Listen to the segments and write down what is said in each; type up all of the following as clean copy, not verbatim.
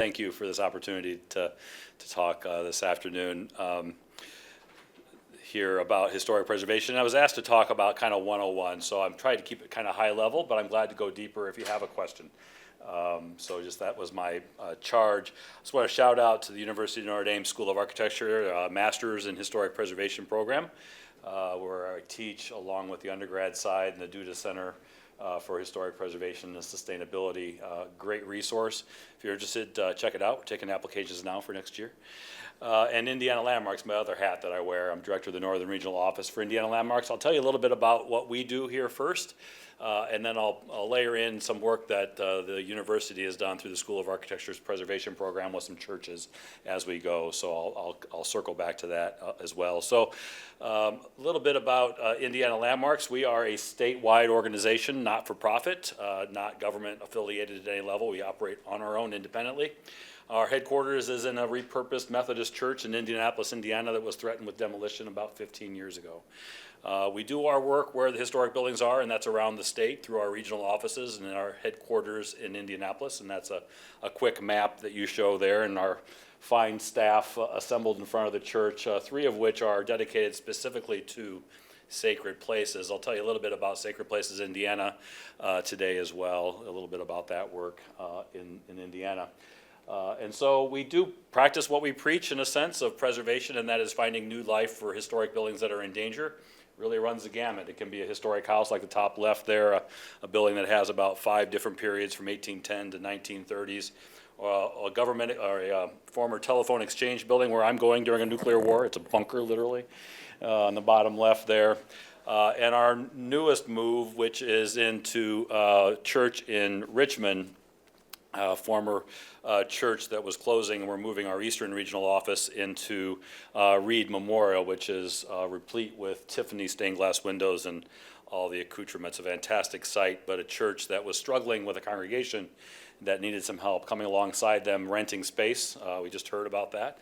Thank you for this opportunity to talk this afternoon here about historic preservation. I was asked to talk about kind of 101, so I'm trying to keep it kind of high level, but I'm glad to go deeper if you have a question. So just that was my charge. I just want to shout out to the University of Notre Dame School of Architecture, Masters in Historic Preservation program, where I teach along with the undergrad side and the Duda Center for Historic Preservation and Sustainability. Great resource. If you're interested, check it out. We're taking applications now for next year. And Indiana Landmarks, my other hat that I wear. I'm director of the Northern Regional Office for Indiana Landmarks. I'll tell you a little bit about what we do here first, and then I'll layer in some work that the university has done through the School of Architecture's Preservation Program with some churches as we go. So I'll circle back to that as well. So a little bit about Indiana Landmarks. We are a statewide organization, not for profit, not government affiliated at any level. We operate on our own independently. Our headquarters is in a repurposed Methodist church in Indianapolis, Indiana that was threatened with demolition about 15 years ago. We do our work where the historic buildings are, and that's around the state through our regional offices and in our headquarters in Indianapolis, and that's a quick map that you show there, and our fine staff assembled in front of the church, 3 of which are dedicated specifically to sacred places. I'll tell you a little bit about Sacred Places Indiana today as well, a little bit about that work in Indiana. And so we do practice what we preach in a sense of preservation, and that is finding new life for historic buildings that are in danger. Really runs the gamut. It can be a historic house like the top left there, a building that has about 5 different periods from 1810 to 1930s, a government or a former telephone exchange building where I'm going during a nuclear war. It's a bunker, literally, on the bottom left there. And our newest move, which is into church in Richmond, former church that was closing, and we're moving our Eastern Regional Office into Reed Memorial, which is replete with Tiffany stained glass windows and all the accoutrements. A fantastic site, but a church that was struggling with a congregation that needed some help, coming alongside them, renting space. We just heard about that,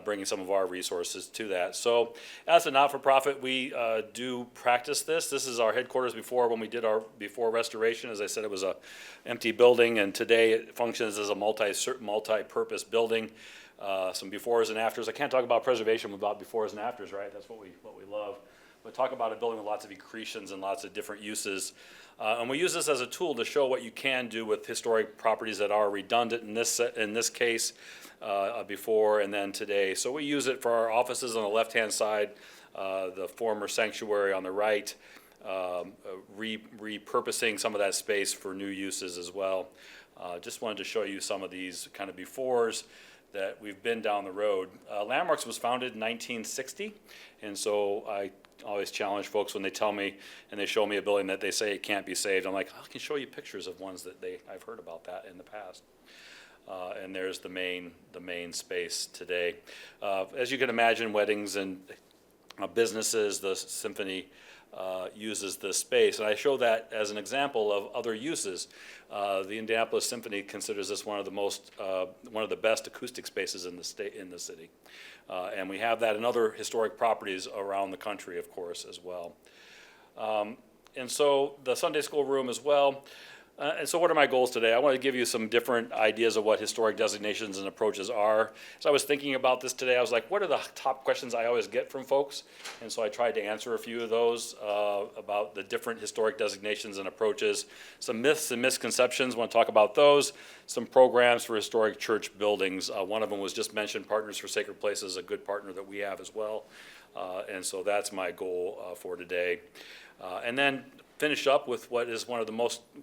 bringing some of our resources to that. So as a not-for-profit, we do practice this. This is our headquarters before, when we did our before restoration. As I said, it was a empty building, and today it functions as a multi-purpose building. Some befores and afters. I can't talk about preservation without befores and afters, right? That's what we love. But talk about a building with lots of accretions and lots of different uses. And we use this as a tool to show what you can do with historic properties that are redundant in this case, before and then today. So we use it for our offices on the left-hand side, the former sanctuary on the right, repurposing some of that space for new uses as well. Just wanted to show you some of these kind of befores that we've been down the road. Landmarks was founded in 1960, and so I always challenge folks when they tell me and they show me a building that they say it can't be saved. I'm like, I can show you pictures of ones that I've heard about that in the past. And there's the main space today. As you can imagine, weddings and businesses, the symphony uses this space, and I show that as an example of other uses. The Indianapolis Symphony considers this one of the best acoustic spaces in the city, and we have that in other historic properties around the country, of course, as well. And so the Sunday school room as well. And so what are my goals today? I want to give you some different ideas of what historic designations and approaches are. So I was thinking about this today. I was like, what are the top questions I always get from folks? And so I tried to answer a few of those about the different historic designations and approaches. Some myths and misconceptions, I want to talk about those. Some programs for historic church buildings. One of them was just mentioned, Partners for Sacred Places, a good partner that we have as well. And so that's my goal for today. And then finish up with what is one of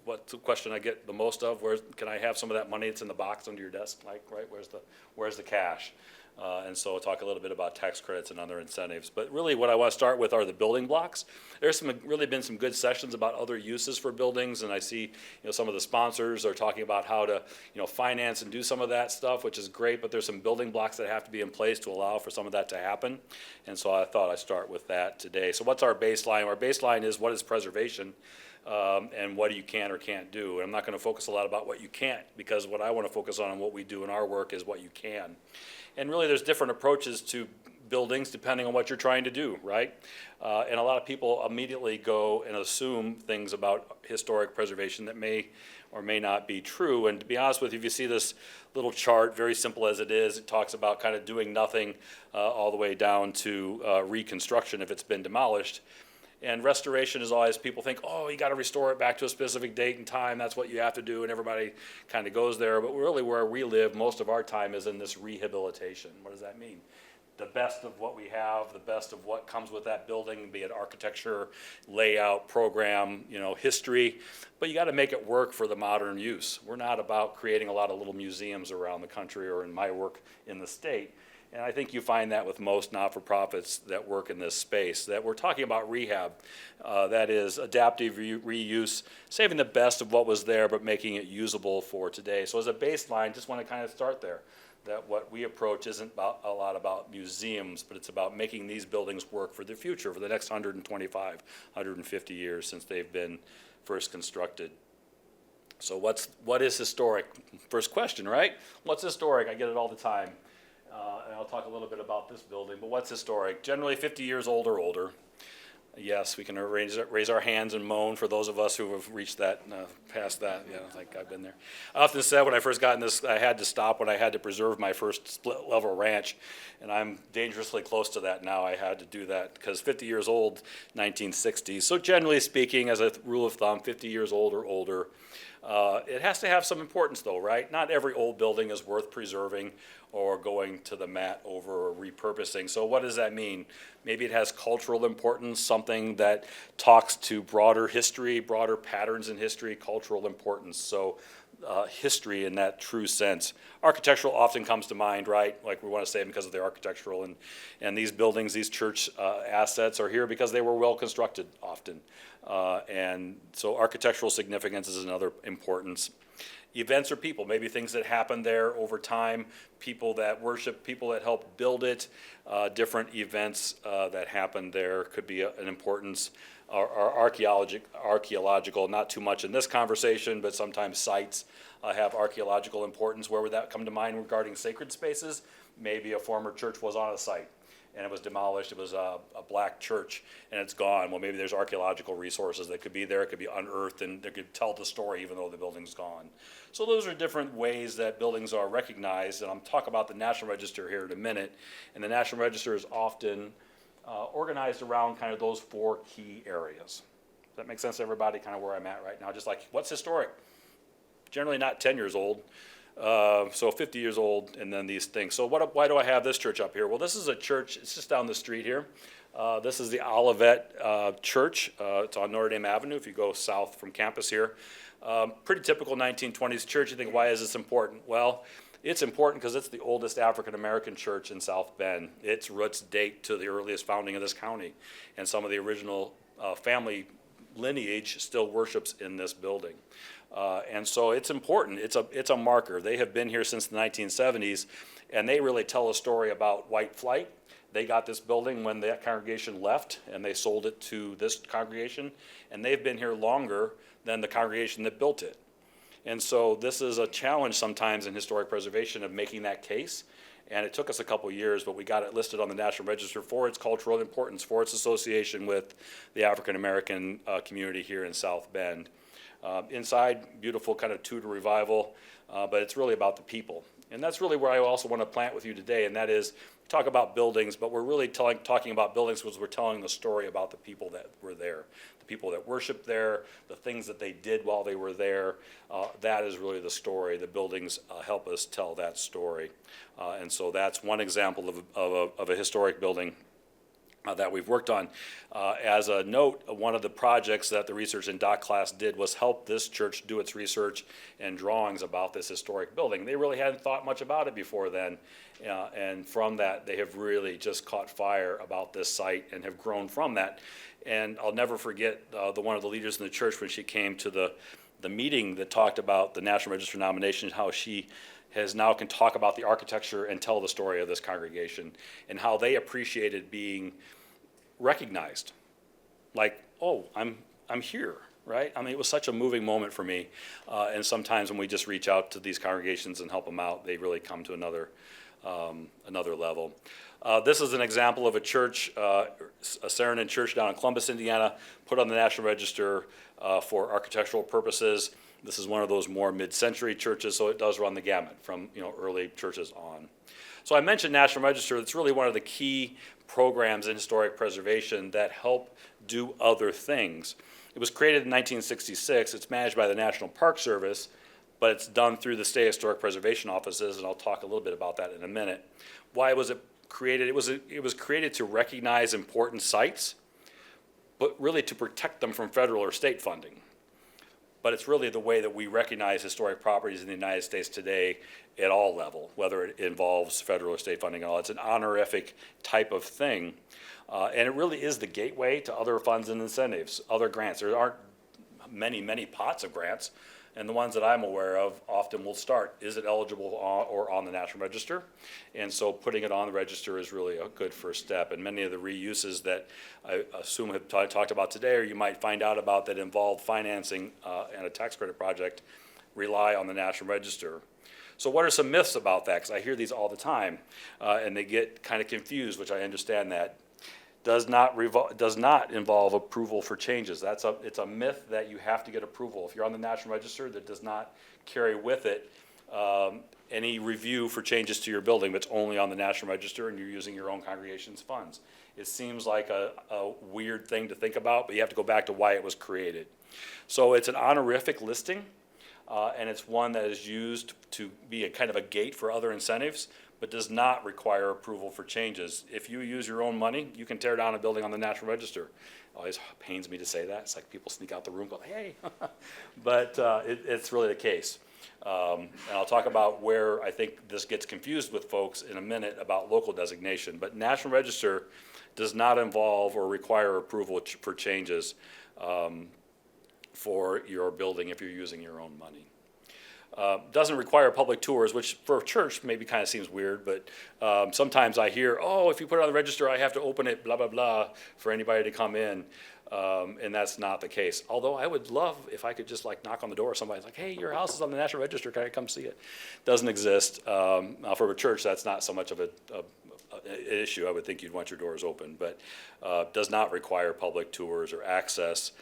what the question I get the most of, where can I have some of that money that's in the box under your desk, like, right, where's the cash? And so I'll talk a little bit about tax credits and other incentives. But really what I want to start with are the building blocks. There's really been some good sessions about other uses for buildings, and I see some of the sponsors are talking about how to finance and do some of that stuff, which is great, but there's some building blocks that have to be in place to allow for some of that to happen. And so I thought I'd start with that today. So what's our baseline? Our baseline is what is preservation? And what you can or can't do. And I'm not going to focus a lot about what you can't, because what I want to focus on and what we do in our work is what you can. And really there's different approaches to buildings depending on what you're trying to do, right? And a lot of people immediately go and assume things about historic preservation that may or may not be true. And to be honest with you, if you see this little chart, very simple as it is, it talks about kind of doing nothing all the way down to reconstruction if it's been demolished. And restoration is always, people think, oh, you got to restore it back to a specific date and time. That's what you have to do, and everybody kind of goes there. But really where we live, most of our time is in this rehabilitation. What does that mean? The best of what we have, the best of what comes with that building, be it architecture, layout, program, history. But you got to make it work for the modern use. We're not about creating a lot of little museums around the country or in my work in the state. And I think you find that with most not-for-profits that work in this space, that we're talking about rehab. That is adaptive reuse, saving the best of what was there, but making it usable for today. So as a baseline, just want to kind of start there, that what we approach isn't a lot about museums, but it's about making these buildings work for the future, for the next 125, 150 years since they've been first constructed. So what is historic? First question, right? What's historic? I get it all the time. And I'll talk a little bit about this building, but what's historic? Generally 50 years old or older. Yes, we can raise our hands and moan for those of us who have reached that, past that. Yeah, like I've been there. I often said when I first got in this, I had to stop when I had to preserve my first split level ranch, and I'm dangerously close to that now. I had to do that because 50 years old, 1960s. So generally speaking, as a rule of thumb, 50 years old or older. It has to have some importance though, right? Not every old building is worth preserving or going to the mat over or repurposing. So what does that mean? Maybe it has cultural importance, something that talks to broader history, broader patterns in history, cultural importance. So history in that true sense. Architectural often comes to mind, right? Like we want to say because of the architectural, and these buildings, these church assets are here because they were well constructed often. And so architectural significance is another importance. Events or people, maybe things that happen there over time, people that worship, people that help build it, different events that happen there could be an importance. Or archaeological, not too much in this conversation, but sometimes sites have archaeological importance. Where would that come to mind regarding sacred spaces? Maybe a former church was on a site and it was demolished. It was a black church and it's gone. Well, maybe there's archaeological resources that could be there. It could be unearthed and they could tell the story even though the building's gone. So those are different ways that buildings are recognized. And I'm talking about the National Register here in a minute. And the National Register is often organized around kind of those four key areas. Does that make sense to everybody, kind of where I'm at right now? Just like, what's historic? Generally not 10 years old, so 50 years old, and then these things. So why do I have this church up here? Well, this is a church, it's just down the street here. This is the Olivet Church. It's on Notre Dame Avenue if you go south from campus here. Pretty typical 1920s church. You think, why is this important? Well, it's important because it's the oldest African-American church in South Bend. Its roots date to the earliest founding of this county, and some of the original family lineage still worships in this building. And so it's important. It's a marker. They have been here since the 1970s, and they really tell a story about white flight. They got this building when that congregation left, and they sold it to this congregation, and they've been here longer than the congregation that built it. And so this is a challenge sometimes in historic preservation of making that case. And it took us a couple years, but we got it listed on the National Register for its cultural importance, for its association with the African American community here in South Bend. Inside, beautiful kind of Tudor revival, but it's really about the people. And that's really where I also want to plant with you today, and that is, we talk about buildings, but we're really talking about buildings because we're telling the story about the people that were there, the people that worshiped there, the things that they did while they were there. That is really the story. The buildings help us tell that story. And so that's one example of a historic building that we've worked on. As a note, one of the projects that the research and doc class did was help this church do its research and drawings about this historic building. They really hadn't thought much about it before then, and from that they have really just caught fire about this site and have grown from that. And I'll never forget one of the leaders in the church when she came to the meeting that talked about the National Register nomination, how she now can talk about the architecture and tell the story of this congregation and how they appreciated being recognized. Like, oh, I'm here, right? I mean, it was such a moving moment for me. And sometimes when we just reach out to these congregations and help them out, they really come to another another level. This is an example of a church, a Sarandon church down in Columbus, Indiana, put on the National Register for architectural purposes. This is one of those more mid-century churches, so it does run the gamut from early churches on. So I mentioned National Register. It's really one of the key programs in historic preservation that help do other things. It was created in 1966. It's managed by the National Park Service, but it's done through the state historic preservation offices, and I'll talk a little bit about that in a minute. Why was it created? It was created to recognize important sites, but really to protect them from federal or state funding. But it's really the way that we recognize historic properties in the United States today at all level, whether it involves federal or state funding at all. It's an honorific type of thing. And it really is the gateway to other funds and incentives, other grants. There aren't many pots of grants. And the ones that I'm aware of often will start, is it eligible or on the National Register? And so putting it on the register is really a good first step. And many of the reuses that I assume have talked about today, or you might find out about that involve financing and a tax credit project, rely on the National Register. So what are some myths about that? Because I hear these all the time, and they get kind of confused, which I understand that. Does not involve approval for changes. It's a myth that you have to get approval. If you're on the National Register, that does not carry with it any review for changes to your building. It's only on the National Register and you're using your own congregation's funds. It seems like a weird thing to think about, but you have to go back to why it was created. So it's an honorific listing, and it's one that is used to be a kind of a gate for other incentives, but does not require approval for changes. If you use your own money, you can tear down a building on the National Register. It always pains me to say that. It's like people sneak out the room, go, hey. But it's really the case. And I'll talk about where I think this gets confused with folks in a minute about local designation. But National Register does not involve or require approval for changes for your building if you're using your own money. Doesn't require public tours, which for a church maybe kind of seems weird, but sometimes I hear, oh, if you put it on the register, I have to open it, blah, blah, blah, for anybody to come in. And that's not the case. Although I would love if I could just like knock on the door, somebody's like, hey, your house is on the National Register, can I come see it? Doesn't exist. Now for a church, that's not so much of an issue. I would think you'd want your doors open, but does not require public tours or access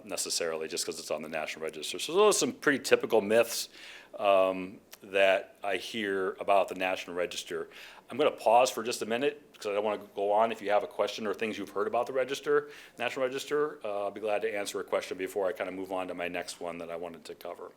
necessarily just because it's on the National Register. So those are some pretty typical myths that I hear about the National Register. I'm going to pause for just a minute because I don't want to go on. If you have a question or things you've heard about the Register, National Register, I'll be glad to answer a question before I kind of move on to my next one that I wanted to cover.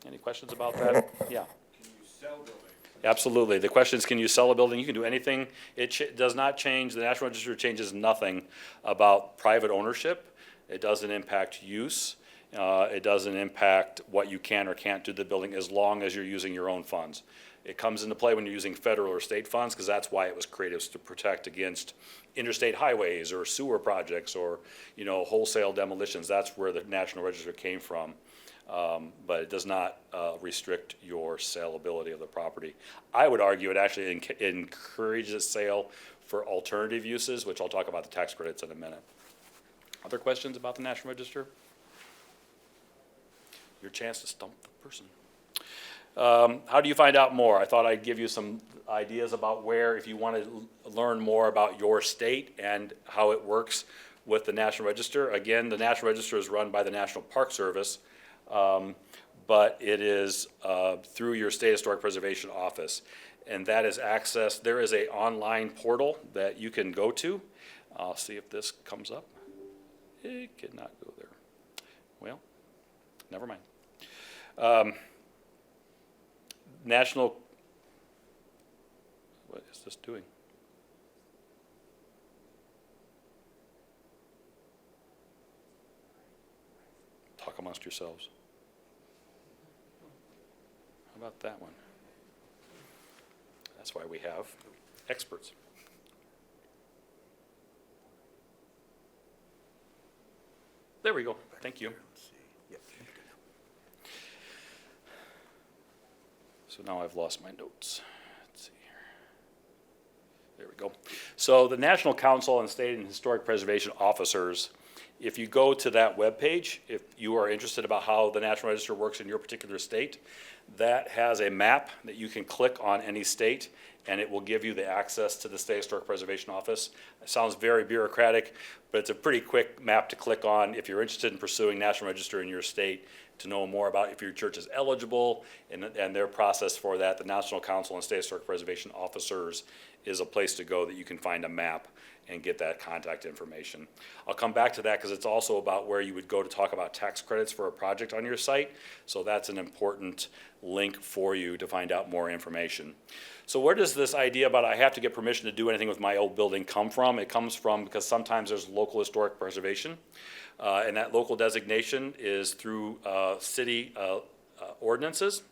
Any questions about that? Yeah. Can you sell buildings? Absolutely. The question is, can you sell a building? You can do anything. It does not change. The National Register changes nothing about private ownership. It doesn't impact use. It doesn't impact what you can or can't do to the building as long as you're using your own funds. It comes into play when you're using federal or state funds because that's why it was created, was to protect against interstate highways or sewer projects or wholesale demolitions. That's where the National Register came from. But it does not restrict your saleability of the property. I would argue it actually encourages sale for alternative uses, which I'll talk about the tax credits in a minute. Other questions about the National Register? Your chance to stump the person. How do you find out more? I thought I'd give you some ideas about where, if you want to learn more about your state and how it works with the National Register. Again, the National Register is run by the National Park Service, but it is through your State Historic Preservation Office. And that is accessed. There is an online portal that you can go to. I'll see if this comes up. It cannot go there. Well, never mind. What is this doing? Talk amongst yourselves. How about that one? That's why we have experts. There we go. Thank you. So now I've lost my notes. Let's see here. There we go. So the National Council on State and Historic Preservation Officers If you go to that webpage, if you are interested about how the National Register works in your particular state, that has a map that you can click on any state, and it will give you the access to the State Historic Preservation Office. It sounds very bureaucratic, but it's a pretty quick map to click on if you're interested in pursuing National Register in your state, to know more about if your church is eligible and their process for that. The National Council and State Historic Preservation Officers is a place to go that you can find a map and get that contact information. I'll come back to that because it's also about where you would go to talk about tax credits for a project on your site. So that's an important link for you to find out more information. So where does this idea about I have to get permission to do anything with my old building come from? It comes from because sometimes there's local historic preservation, and that local designation is through city ordinances.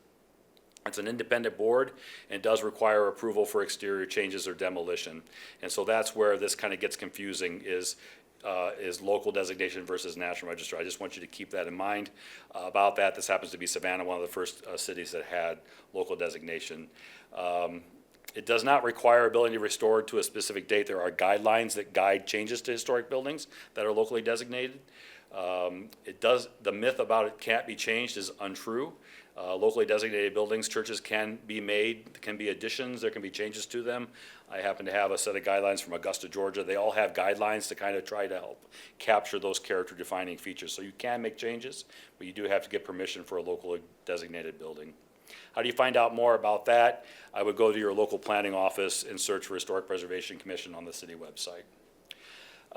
It's an independent board and does require approval for exterior changes or demolition. And so that's where this kind of gets confusing is local designation versus National Register. I just want you to keep that in mind about that. This happens to be Savannah, one of the first cities that had local designation. It does not require a building to be restored to a specific date. There are guidelines that guide changes to historic buildings that are locally designated. The myth about it can't be changed is untrue. Locally designated buildings, churches can be made, can be additions, there can be changes to them. I happen to have a set of guidelines from Augusta, Georgia. They all have guidelines to kind of try to help capture those character defining features. So you can make changes, but you do have to get permission for a locally designated building. How do you find out more about that? I would go to your local planning office and search for Historic Preservation Commission on the city website.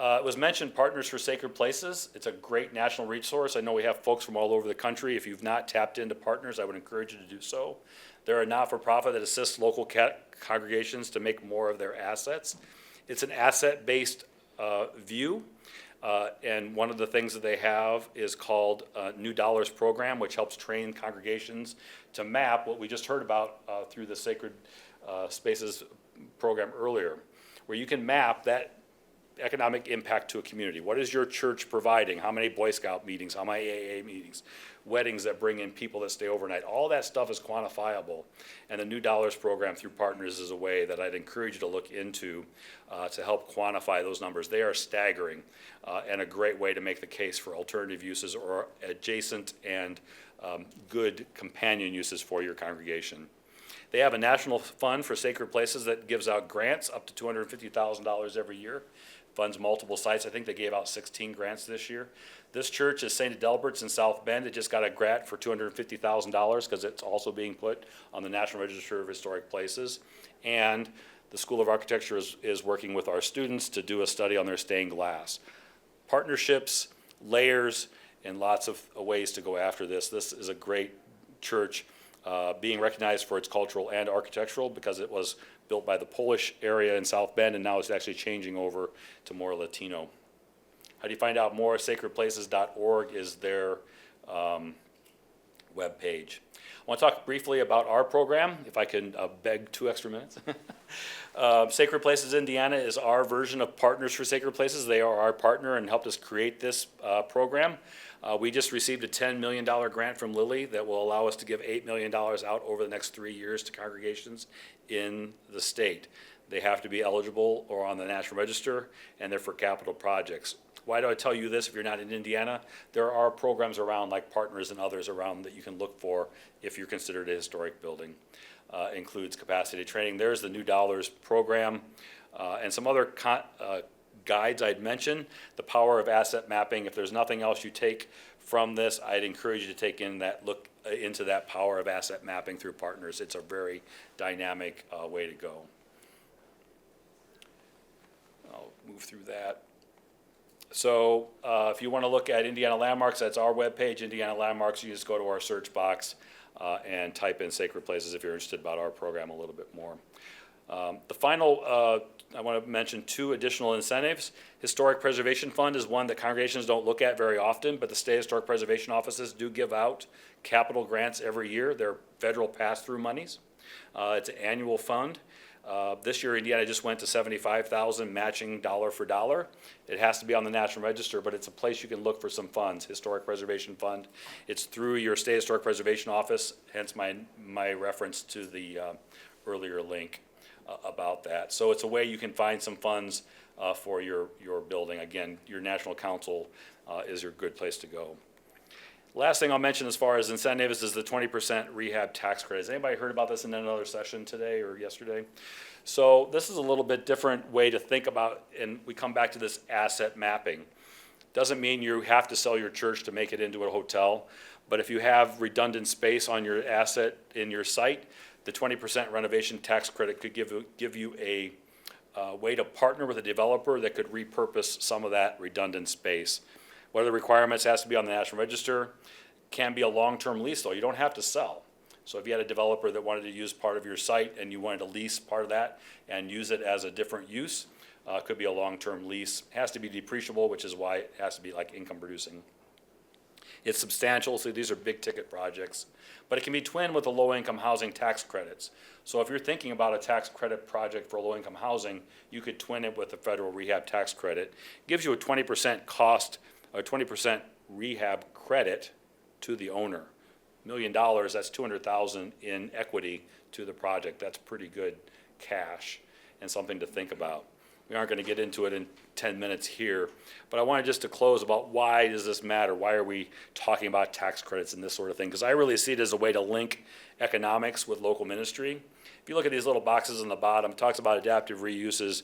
It was mentioned Partners for Sacred Places. It's a great national resource. I know we have folks from all over the country. If you've not tapped into Partners, I would encourage you to do so. They're a not-for-profit that assists local congregations to make more of their assets. It's an asset-based view, and one of the things that they have is called New Dollars Program, which helps train congregations to map what we just heard about through the Sacred Spaces program earlier, where you can map that economic impact to a community. What is your church providing? How many Boy Scout meetings? How many AA meetings? Weddings that bring in people that stay overnight? All that stuff is quantifiable. And the New Dollars Program through Partners is a way that I'd encourage you to look into to help quantify those numbers. They are staggering and a great way to make the case for alternative uses or adjacent and good companion uses for your congregation. They have a national fund for sacred places that gives out grants up to $250,000 every year. Funds multiple sites. I think they gave out 16 grants this year. This church is St. Adelbert's in South Bend. It just got a grant for $250,000 because it's also being put on the National Register of Historic Places. And the School of Architecture is working with our students to do a study on their stained glass. Partnerships, layers, and lots of ways to go after this. This is a great church being recognized for its cultural and architectural because it was built by the Polish area in South Bend, and now it's actually changing over to more Latino. How do you find out more? Sacredplaces.org is their web page. I want to talk briefly about our program, if I can beg 2 extra minutes. Sacred Places Indiana is our version of Partners for Sacred Places. They are our partner and helped us create this program. We just received a $10 million grant from Lilly that will allow us to give $8 million out over the next 3 years to congregations in the state. They have to be eligible or on the National Register, and they're for capital projects. Why do I tell you this if you're not in Indiana? There are programs around like Partners and others around that you can look for if you're considered a historic building. Includes capacity training. There's the New Dollars Program and some other guides I'd mention. The power of asset mapping. If there's nothing else you take from this, I'd encourage you to take in that look into that power of asset mapping through Partners. It's a very dynamic way to go. I'll move through that. So if you want to look at Indiana Landmarks, that's our webpage, Indiana Landmarks. You just go to our search box and type in Sacred Places if you're interested about our program a little bit more. The final, I want to mention 2 additional incentives. Historic Preservation Fund is one that congregations don't look at very often, but the state historic preservation offices do give out capital grants every year. They're federal pass-through monies. It's an annual fund. This year, Indiana just went to $75,000 matching dollar for dollar. It has to be on the National Register, but it's a place you can look for some funds, Historic Preservation Fund. It's through your State Historic Preservation Office, hence my reference to the earlier link. about that. So it's a way you can find some funds for your building. Again, your national council is your good place to go. Last thing I'll mention as far as incentives is the 20% rehab tax credit. Has anybody heard about this in another session today or yesterday? So this is a little bit different way to think about, and we come back to this asset mapping. Doesn't mean you have to sell your church to make it into a hotel, but if you have redundant space on your asset in your site, the 20% renovation tax credit could give you a way to partner with a developer that could repurpose some of that redundant space. What are the requirements? Has to be on the National Register. Can be a long-term lease though. You don't have to sell. So if you had a developer that wanted to use part of your site and you wanted to lease part of that and use it as a different use, could be a long-term lease. Has to be depreciable, which is why it has to be like income producing. It's substantial, so these are big ticket projects, but it can be twinned with the low-income housing tax credits. So if you're thinking about a tax credit project for low-income housing, you could twin it with the federal rehab tax credit. Gives you a 20% cost, or 20% rehab credit to the owner. $1 million, that's $200,000 in equity to the project. That's pretty good cash and something to think about. We aren't going to get into it in 10 minutes here, but I wanted just to close about why does this matter? Why are we talking about tax credits and this sort of thing? Because I really see it as a way to link economics with local ministry. If you look at these little boxes on the bottom, it talks about adaptive reuse.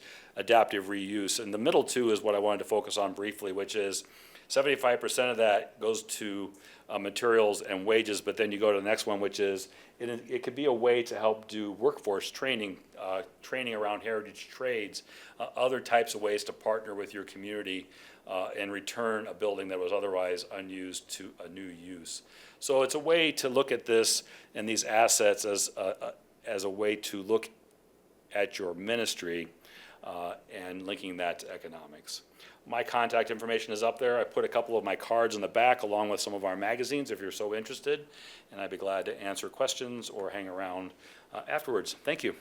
And the middle two is what I wanted to focus on briefly, which is 75% of that goes to materials and wages, but then you go to the next one, which is it could be a way to help do workforce training, training around heritage trades, other types of ways to partner with your community and return a building that was otherwise unused to a new use. So it's a way to look at this and these assets as a way to look at your ministry and linking that to economics. My contact information is up there. I put a couple of my cards in the back along with some of our magazines if you're so interested, and I'd be glad to answer questions or hang around afterwards. Thank you.